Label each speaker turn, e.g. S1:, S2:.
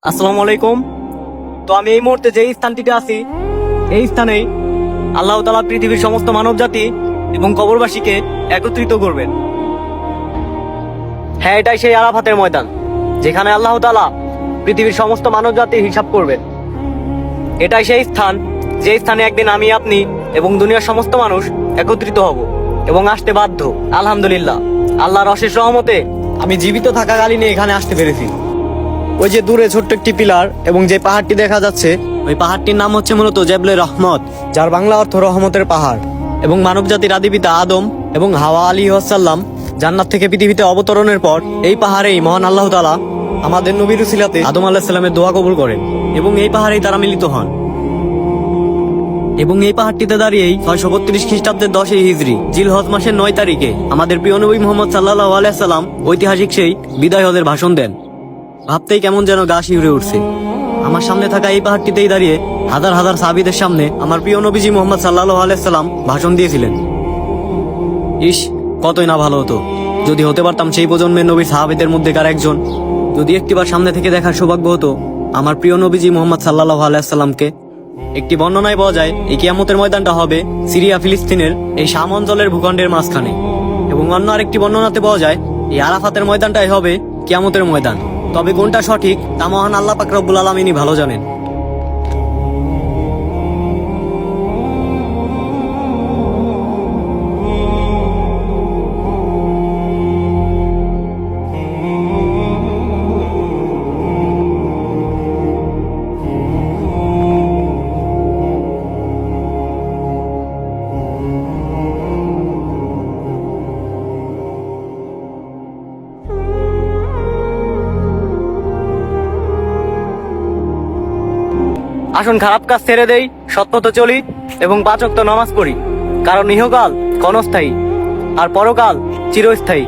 S1: আসসালামু আলাইকুম। তো আমি এই মুহূর্তে যে স্থানটিতে আছি, এই স্থানেই আল্লাহ তাআলা পৃথিবীর সমস্ত মানব জাতি এবং কবরবাসীকে একত্রিত করবেন। হ্যাঁ, এটাই সেই আরাফাতের ময়দান, যেখানে আল্লাহ তাআলা পৃথিবীর সমস্ত মানব জাতির হিসাব করবেন। এটাই সেই স্থান, যে স্থানে একদিন আমি, আপনি এবং দুনিয়ার সমস্ত মানুষ একত্রিত হব এবং আসতে বাধ্য। আলহামদুলিল্লাহ, আল্লাহর অশেষ রহমতে আমি জীবিত থাকাকালীন এখানে আসতে পেরেছি। ওই যে দূরে ছোট্ট একটি পিলার এবং যে পাহাড়টি দেখা যাচ্ছে, ওই পাহাড়টির নাম হচ্ছে মূলত জাবলে রহমত, যার বাংলা অর্থ রহমতের পাহাড়। এবং মানব জাতির আদিপিতা আদম এবং হাওয়া আলাইহিসসালাম জান্নাত থেকে পৃথিবীতে অবতরণের পর এই পাহাড়েই মহান আল্লাহ তাআলা আমাদের নবীর উসিলাতে আদম আলাইহিস সালামের দোয়া কবুল করেন এবং এই পাহাড়েই তারা মিলিত হন। এবং এই পাহাড়টিতে দাঁড়িয়েই 632 খ্রিস্টাব্দের 10 হিজরি জিলহজ মাসের 9 তারিখে আমাদের প্রিয় নবী মুহাম্মদ সাল্লাল্লাহু আলাইহি সাল্লাম ঐতিহাসিক সেই বিদায় হজের ভাষণ দেন। ভাবতেই কেমন যেন গা শিউরে উঠছে। আমার সামনে থাকা এই পাহাড়টিতেই দাঁড়িয়ে হাজার হাজার সাহাবীদের সামনে আমার প্রিয় নবীজি মুহাম্মদ সাল্লাল্লাহু আলাইহি সাল্লাম ভাষণ দিয়েছিলেন। ইস, কতই না ভালো হতো যদি হতে পারতাম সেই প্রজন্মের নবীর সাহাবীদের মধ্যেকার একজন। যদি একটিবার সামনে থেকে দেখার সৌভাগ্য হতো আমার প্রিয় নবীজি মুহাম্মদ সাল্লাল্লাহু আলাইহি সাল্লামকে। একটি বর্ণনায় পাওয়া যায় এই কিয়ামতের ময়দানটা হবে সিরিয়া ফিলিস্তিনের এই শাম অঞ্চলের ভূখণ্ডের মাঝখানে, এবং অন্য আরেকটি বর্ণনাতে পাওয়া যায় এই আরাফাতের ময়দানটাই হবে কিয়ামতের ময়দান। তবে কোনটা সঠিক তা মহান আল্লাহ পাক রব্বুল আলামিনই ভালো জানেন। আসুন খারাপ কাজ ছেড়ে দেই, সৎপথে চলি এবং 5 ওয়াক্ত নামাজ পড়ি, কারণ ইহকাল ক্ষণস্থায়ী আর পরকাল চিরস্থায়ী।